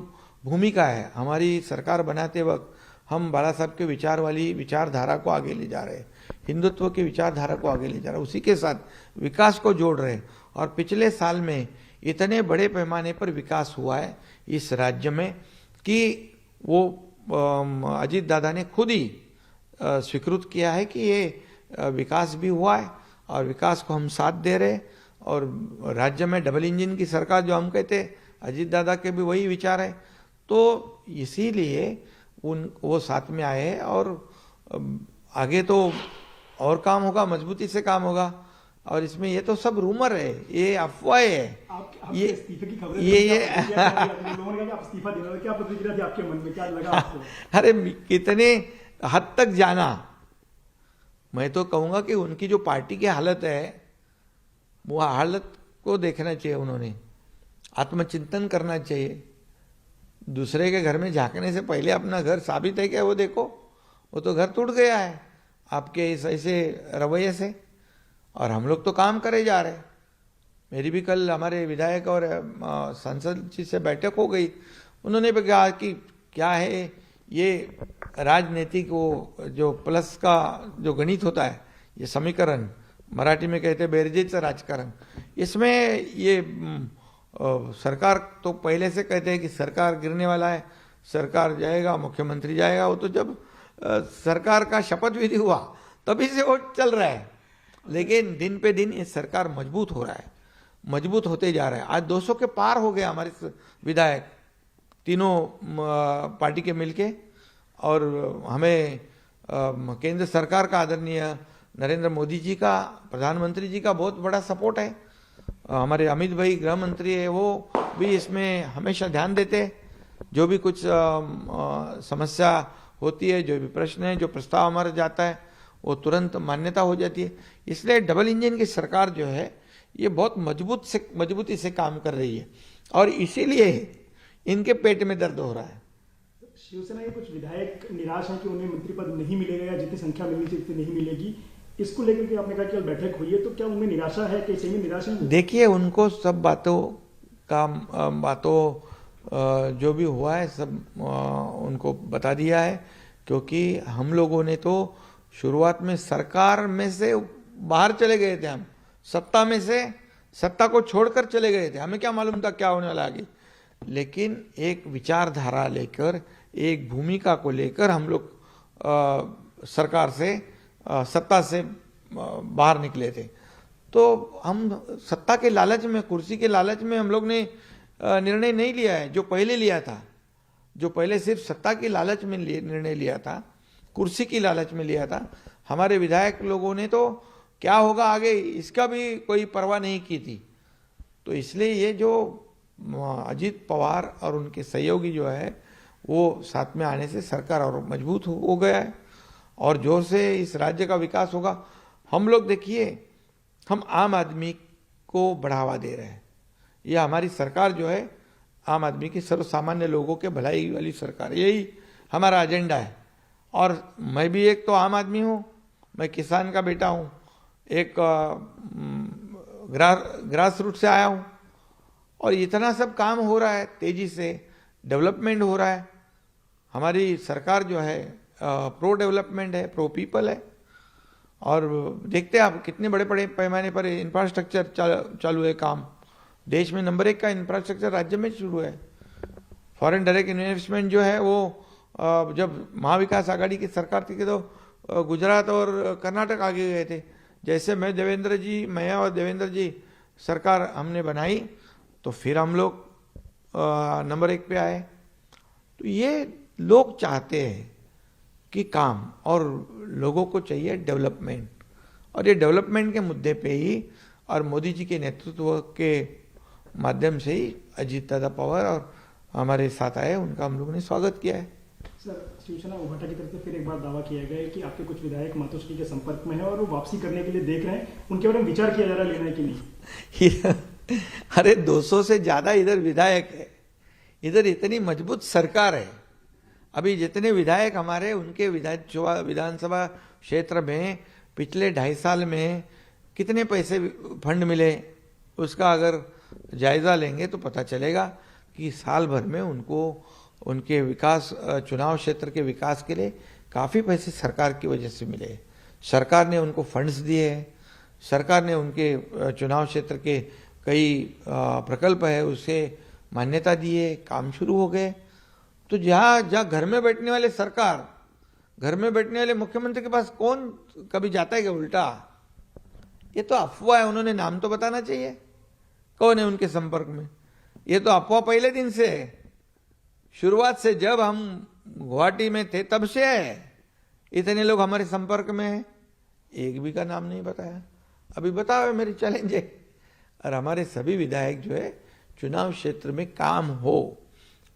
भूमिका है, हमारी सरकार बनाते वक्त हम बाला साहब के विचारधारा को आगे ले जा रहे हैं, हिंदुत्व की विचारधारा को आगे ले जा रहे हैं, उसी के साथ विकास को जोड़ रहे हैं. और पिछले साल में इतने बड़े पैमाने पर विकास हुआ है इस राज्य में कि वो अजीत दादा ने खुद ही स्वीकृत किया है कि ये विकास भी हुआ है और विकास को हम साथ दे रहे हैं. और राज्य में डबल इंजन की सरकार जो हम कहते हैं, अजीत दादा के भी वही विचार है. तो इसीलिए वो साथ में आए हैं और आगे तो और काम होगा, मजबूती से काम होगा. और इसमें ये तो सब रूमर है, ये अफवाह है. ये अरे कितने हद तक जाना. मैं तो कहूँगा कि उनकी जो पार्टी की हालत है वो हालत को देखना चाहिए. उन्होंने आत्मचिंतन करना चाहिए. दूसरे के घर में झांकने से पहले अपना घर साबित है क्या वो देखो. वो तो घर टूट गया है आपके इस ऐसे रवैये से, और हम लोग तो काम करे जा रहे. मेरी भी कल हमारे विधायक और सांसद जी से बैठक हो गई. उन्होंने भी कहा कि क्या है ये राजनीतिक वो जो प्लस का जो गणित होता है, ये समीकरण मराठी में कहते हैं बेरजेचं राजकारण. इसमें ये सरकार तो पहले से कहते हैं कि सरकार गिरने वाला है, सरकार जाएगा, मुख्यमंत्री जाएगा. वो तो जब सरकार का शपथ विधि हुआ तभी से वो चल रहा है. लेकिन दिन पे दिन ये सरकार मजबूत हो रहा है, मजबूत होते जा रहा है. आज 200 के पार हो गए हमारे विधायक तीनों पार्टी के मिलके. और हमें केंद्र सरकार का आदरणीय नरेंद्र मोदी जी का, प्रधानमंत्री जी का बहुत बड़ा सपोर्ट है. हमारे अमित भाई गृह मंत्री है, वो भी इसमें हमेशा ध्यान देते हैं. जो भी कुछ समस्या होती है, जो भी प्रश्न है, जो प्रस्ताव हमारा जाता है, वो तुरंत मान्यता हो जाती है. इसलिए डबल इंजन की सरकार जो है ये बहुत मजबूती से काम कर रही है और इसीलिए इनके पेट में दर्द हो रहा है. शिवसेना के कुछ विधायक निराश हैं कि उन्हें मंत्री पद नहीं मिलेगा या जितनी संख्या मिलनी चाहिए उतनी नहीं मिलेगी। इसको लेकर के आपने कहा कि बैठक हुई है, तो क्या उनमें निराशा है कि सही में निराशा है? देखिए, उनको सब बातों जो भी हुआ है सब उनको बता दिया है, क्योंकि हम लोगों ने तो शुरुआत में सरकार में से बाहर चले गए थे, हम सत्ता में से सत्ता को छोड़कर चले गए थे, हमें क्या मालूम था क्या होने वाला आगे। लेकिन एक विचारधारा लेकर, एक भूमिका को लेकर हम लोग सरकार से सत्ता से बाहर निकले थे। तो हम सत्ता के लालच में, कुर्सी के लालच में हम लोग ने निर्णय नहीं लिया है जो पहले लिया था, जो पहले सिर्फ सत्ता की लालच में निर्णय लिया था, कुर्सी की लालच में लिया था। हमारे विधायक लोगों ने तो क्या होगा आगे इसका भी कोई परवाह नहीं की थी। तो इसलिए ये जो अजीत पवार और उनके सहयोगी जो है वो साथ में आने से सरकार और मजबूत हो गया है और जोर से इस राज्य का विकास होगा। हम लोग देखिए, हम आम आदमी को बढ़ावा दे रहे हैं। यह हमारी सरकार जो है आम आदमी की, सर्वसामान्य लोगों के भलाई वाली सरकार, यही हमारा एजेंडा है। और मैं भी एक तो आम आदमी हूँ, मैं किसान का बेटा हूँ, एक ग्रास रूट से आया हूँ और इतना सब काम हो रहा है, तेजी से डेवलपमेंट हो रहा है। हमारी सरकार जो है प्रो डेवलपमेंट है, प्रो पीपल है। और देखते हैं आप कितने बड़े बड़े पैमाने पर इंफ्रास्ट्रक्चर चालू है काम। देश में नंबर 1 का इंफ्रास्ट्रक्चर राज्य में शुरू है। फॉरेन डायरेक्ट इन्वेस्टमेंट जो है वो जब महाविकास आघाड़ी की सरकार थी तो गुजरात और कर्नाटक आगे गए थे। जैसे मैं और देवेंद्र जी सरकार हमने बनाई तो फिर हम लोग नंबर 1 पे आए। तो ये लोग चाहते हैं कि काम, और लोगों को चाहिए डेवलपमेंट, और ये डेवलपमेंट के मुद्दे पे ही और मोदी जी के नेतृत्व के माध्यम से ही अजीत दादा पवार और हमारे साथ आए, उनका हम लोगों ने स्वागत किया है। सर, शिवसेना उभाटा की तरफ से फिर एक बार दावा किया गया है कि आपके कुछ विधायक मातोश्री के संपर्क में है और वो वापसी करने के लिए देख रहे हैं, उनके बारे में विचार किया जा रहा है लेना है कि नहीं? अरे 200 से ज्यादा इधर विधायक है, इधर इतनी मजबूत सरकार है। अभी जितने विधायक हमारे, उनके विधानसभा क्षेत्र में पिछले 2.5 साल में कितने पैसे फंड मिले, उसका अगर जायजा लेंगे तो पता चलेगा कि साल भर में उनको उनके विकास, चुनाव क्षेत्र के विकास के लिए काफ़ी पैसे सरकार की वजह से मिले। सरकार ने उनको फंड्स दिए हैं, सरकार ने उनके चुनाव क्षेत्र के कई प्रकल्प है उसे मान्यता दिए, काम शुरू हो गए। तो जहाँ घर में बैठने वाले सरकार, घर में बैठने वाले मुख्यमंत्री के पास कौन कभी जाता है क्या उल्टा? ये तो अफवाह है, उन्होंने नाम तो बताना चाहिए कौन है उनके संपर्क में। ये तो अफवाह पहले दिन से है, शुरुआत से जब हम गुवाहाटी में थे तब से है। इतने लोग हमारे संपर्क में हैं, एक भी का नाम नहीं बताया। अभी बताओ, मेरी चैलेंज है। और हमारे सभी विधायक जो है चुनाव क्षेत्र में काम हो,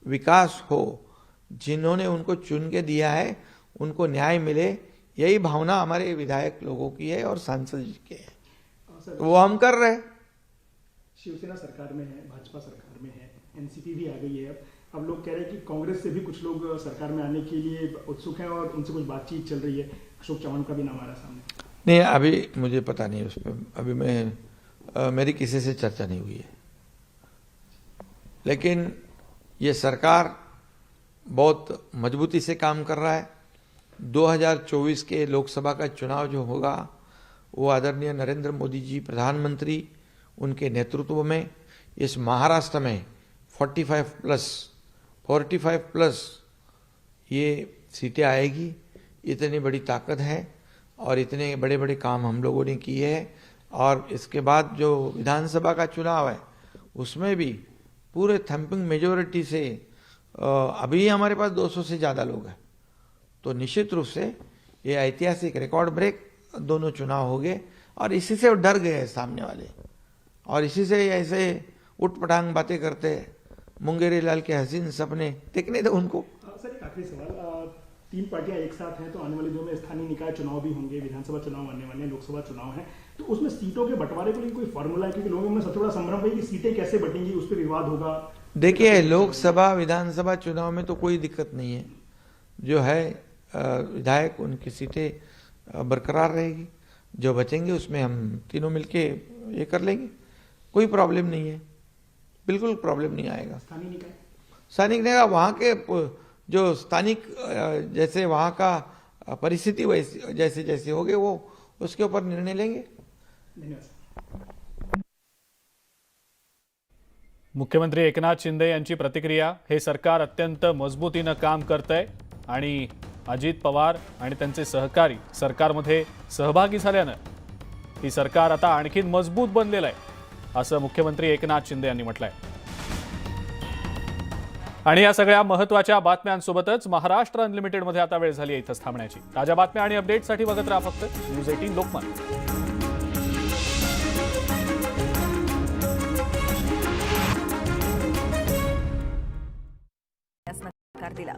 विकास हो, जिन्होंने उनको चुन के दिया है उनको न्याय मिले, यही भावना हमारे विधायक लोगों की है और सांसद जी के है, वो हम कर रहे हैं। शिवसेना सरकार में है, भाजपा सरकार में है, एनसीपी भी आ गई है। अब लोग कह रहे हैं कि कांग्रेस से भी कुछ लोग सरकार में आने के लिए उत्सुक हैं और उनसे कुछ बातचीत चल रही है। अशोक चौहान का भी नाम आ रहा है सामने। नहीं, अभी मुझे पता नहीं उस पर, अभी मेरी किसी से चर्चा नहीं हुई है। लेकिन ये सरकार बहुत मजबूती से काम कर रहा है। 2024 के लोकसभा का चुनाव जो होगा वो आदरणीय नरेंद्र मोदी जी प्रधानमंत्री, उनके नेतृत्व में इस महाराष्ट्र में 45 प्लस ये सीटें आएगी। इतनी बड़ी ताकत है और इतने बड़े बड़े काम हम लोगों ने किए हैं। और इसके बाद जो विधानसभा का चुनाव है उसमें भी पूरे थम्पिंग मेजोरिटी से अभी हमारे पास 200 से ज़्यादा लोग हैं। तो निश्चित रूप से ये ऐतिहासिक रिकॉर्ड ब्रेक दोनों चुनाव हो गए और इसी से डर गए हैं सामने वाले, और इसी से ऐसे उठपटांग बातें करते हैं। मुंगेरी लाल के हसीन सपने देखने दो उनको। सर, एक आखिरी सवाल, 3 पार्टियां एक साथ हैं तो आने वाले दिनों में स्थानीय निकाय चुनाव भी होंगे, विधानसभा चुनाव आने वाले हैं, लोकसभा चुनाव है, तो उसमें सीटों के बंटवारे के लिए कोई फॉर्मूला है? क्योंकि लोगों में सबसे बड़ा संभ्रम है कि सीटें कैसे बटेंगी, उस पर विवाद होगा। देखिए, लोकसभा विधानसभा चुनाव में तो कोई दिक्कत नहीं है, जो है विधायक उनकी सीटें बरकरार रहेगी, जो बचेंगे उसमें हम तीनों मिलके ये कर लेंगे, कोई प्रॉब्लम नहीं है, बिल्कुल प्रॉब्लम नहीं आएगा। स्थानिक निकाय वहाँ के जो स्थानिक जैसे वहाँ का परिस्थिति वैसे जैसे जैसे होगे वो उसके ऊपर निर्णय लेंगे। मुख्यमंत्री एकनाथ शिंदे यांची प्रतिक्रिया, हे सरकार अत्यंत मजबूतीनं काम करतंय आणि अजित पवार आणि त्यांचे सहकारी सरकारमध्ये सहभागी झाल्यानं ही सरकार आता आणखीन मजबूत बनलेलं आहे असं मुख्यमंत्री एकनाथ शिंदे यांनी म्हटलंय। आणि या सगळ्या महत्त्वाच्या बातम्यांसोबतच महाराष्ट्र अनलिमिटेडमध्ये आता वेळ झाली आहे इथंच थांबण्याची। ताज्या बातम्या आणि अपडेटसाठी बघत राहा फक्त न्यूज 18 लोकमत। नकार दिला।